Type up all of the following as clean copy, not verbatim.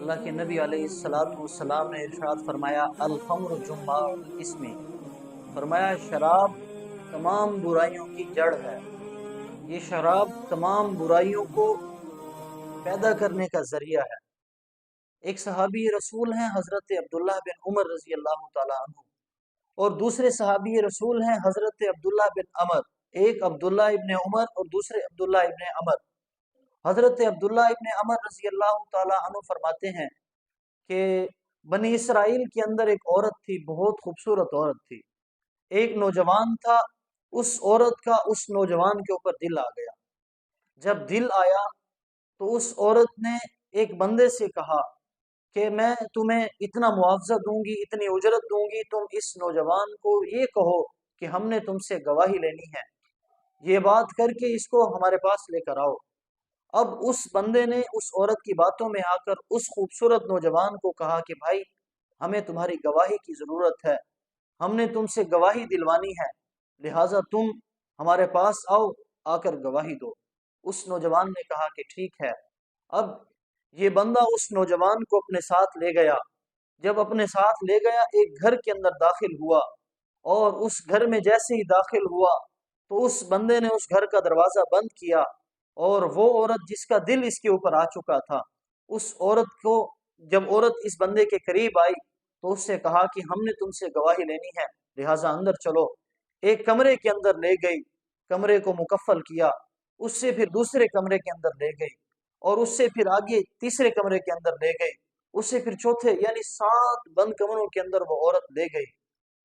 اللہ کے نبی علیہ الصلاۃ والسلام نے ارشاد فرمایا الخمر جماع الاسم، فرمایا شراب تمام برائیوں کی جڑ ہے۔ یہ شراب تمام برائیوں کو پیدا کرنے کا ذریعہ ہے۔ ایک صحابی رسول ہیں حضرت عبداللہ بن عمر رضی اللہ تعالیٰ عنہ، اور دوسرے صحابی رسول ہیں حضرت عبداللہ بن عمر۔ ایک عبداللہ ابن عمر اور دوسرے عبداللہ ابن عمر۔ حضرت عبداللہ ابن عمر رضی اللہ تعالیٰ عنہ فرماتے ہیں کہ بنی اسرائیل کے اندر ایک عورت تھی، بہت خوبصورت عورت تھی۔ ایک نوجوان تھا، اس عورت کا اس نوجوان کے اوپر دل آ گیا۔ جب دل آیا تو اس عورت نے ایک بندے سے کہا کہ میں تمہیں اتنا معاوضہ دوں گی، اتنی اجرت دوں گی، تم اس نوجوان کو یہ کہو کہ ہم نے تم سے گواہی لینی ہے، یہ بات کر کے اس کو ہمارے پاس لے کر آؤ۔ اب اس بندے نے اس عورت کی باتوں میں آ کر اس خوبصورت نوجوان کو کہا کہ بھائی ہمیں تمہاری گواہی کی ضرورت ہے، ہم نے تم سے گواہی دلوانی ہے، لہٰذا تم ہمارے پاس آؤ، آ کر گواہی دو۔ اس نوجوان نے کہا کہ ٹھیک ہے۔ اب یہ بندہ اس نوجوان کو اپنے ساتھ لے گیا۔ جب اپنے ساتھ لے گیا ایک گھر کے اندر داخل ہوا، اور اس گھر میں جیسے ہی داخل ہوا تو اس بندے نے اس گھر کا دروازہ بند کیا، اور وہ عورت جس کا دل اس کے اوپر آ چکا تھا، اس عورت کو جب عورت اس بندے کے قریب آئی تو اس سے کہا کہ ہم نے تم سے گواہی لینی ہے، لہٰذا اندر چلو۔ ایک کمرے کے اندر لے گئی، کمرے کو مکفل کیا، اس سے پھر دوسرے کمرے کے اندر لے گئی، اور اس سے پھر آگے تیسرے کمرے کے اندر لے گئی، اس سے پھر چوتھے، یعنی 7 بند کمروں کے اندر وہ عورت لے گئی۔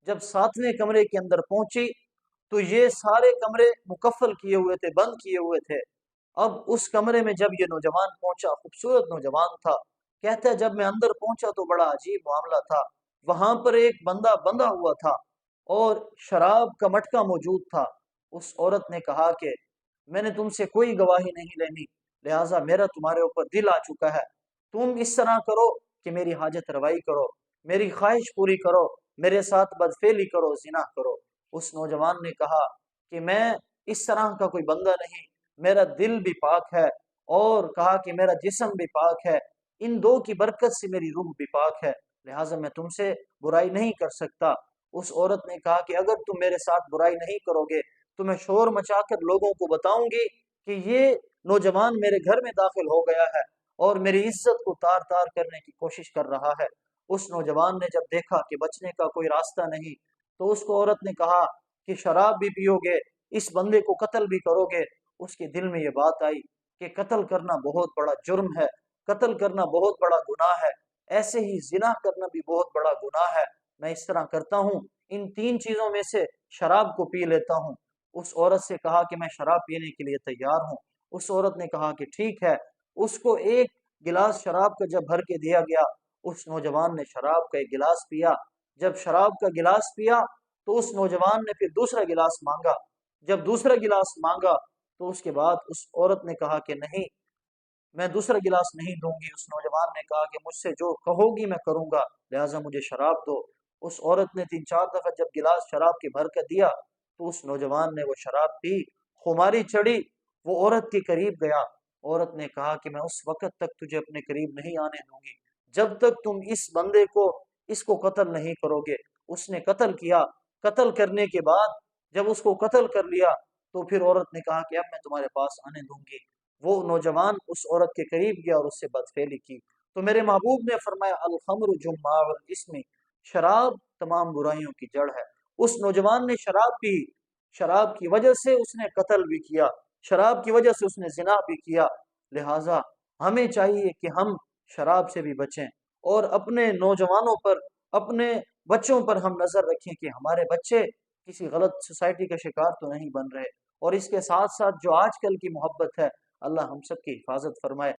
جب 7ویں کمرے کے اندر پہنچی تو یہ سارے کمرے مکفل کیے ہوئے تھے، بند کیے ہوئے تھے۔ اب اس کمرے میں جب یہ نوجوان پہنچا، خوبصورت نوجوان تھا، کہتا ہے جب میں اندر پہنچا تو بڑا عجیب معاملہ تھا۔ وہاں پر ایک بندہ بندھا ہوا تھا اور شراب کا مٹکا موجود تھا۔ اس عورت نے کہا کہ میں نے تم سے کوئی گواہی نہیں لینی، لہٰذا میرا تمہارے اوپر دل آ چکا ہے، تم اس طرح کرو کہ میری حاجت روائی کرو، میری خواہش پوری کرو، میرے ساتھ بدفعلی کرو، زنا کرو۔ اس نوجوان نے کہا کہ میں اس طرح کا کوئی بندہ نہیں، میرا دل بھی پاک ہے، اور کہا کہ میرا جسم بھی پاک ہے، ان دو کی برکت سے میری روح بھی پاک ہے، لہٰذا میں تم سے برائی نہیں کر سکتا۔ اس عورت نے کہا کہ اگر تم میرے ساتھ برائی نہیں کرو گے تو میں شور مچا کر لوگوں کو بتاؤں گی کہ یہ نوجوان میرے گھر میں داخل ہو گیا ہے اور میری عزت کو تار تار کرنے کی کوشش کر رہا ہے۔ اس نوجوان نے جب دیکھا کہ بچنے کا کوئی راستہ نہیں تو اس کو عورت نے کہا کہ شراب بھی پیو گے، اس بندے کو قتل بھی کرو گے۔ اس کے دل میں یہ بات آئی کہ قتل کرنا بہت بڑا جرم ہے، قتل کرنا بہت بڑا گناہ ہے، ایسے ہی زنا کرنا بھی بہت بڑا گناہ ہے، میں اس طرح کرتا ہوں، ان 3 چیزوں میں سے شراب کو پی لیتا ہوں۔ اس عورت سے کہا کہ میں شراب پینے کے لیے تیار ہوں۔ اس عورت نے کہا کہ ٹھیک ہے۔ اس کو ایک گلاس شراب کا جب بھر کے دیا گیا، اس نوجوان نے شراب کا ایک گلاس پیا۔ جب شراب کا گلاس پیا تو اس نوجوان نے پھر دوسرا گلاس مانگا۔ جب دوسرا گلاس مانگا تو اس کے بعد اس عورت نے کہا کہ نہیں، میں دوسرا گلاس نہیں دوں گی۔ اس نوجوان نے کہا کہ مجھ سے جو کہو گی میں کروں گا، لہٰذا مجھے شراب دو۔ اس عورت نے 3-4 دفعہ جب گلاس شراب کے بھر کر دیا تو اس نوجوان نے وہ شراب پی، خماری چڑھی، وہ عورت کے قریب گیا۔ عورت نے کہا کہ میں اس وقت تک تجھے اپنے قریب نہیں آنے دوں گی جب تک تم اس بندے کو اس کو قتل نہیں کرو گے۔ اس نے قتل کیا۔ قتل کرنے کے بعد جب اس کو قتل کر لیا تو پھر عورت نے کہا کہ اب میں تمہارے پاس آنے دوں گی۔ وہ نوجوان اس عورت کے قریب گیا اور اس سے بدفعلی کی۔ تو میرے محبوب نے فرمایا الخمر جماع الاسم، شراب تمام برائیوں کی جڑ ہے۔ اس نوجوان نے شراب پی، شراب کی وجہ سے اس نے قتل بھی کیا، شراب کی وجہ سے اس نے زنا بھی کیا۔ لہٰذا ہمیں چاہیے کہ ہم شراب سے بھی بچیں، اور اپنے نوجوانوں پر، اپنے بچوں پر ہم نظر رکھیں کہ ہمارے بچے کسی غلط سوسائٹی کا شکار تو نہیں بن رہے۔ اور اس کے ساتھ ساتھ جو آج کل کی محبت ہے، اللہ ہم سب کی حفاظت فرمائے۔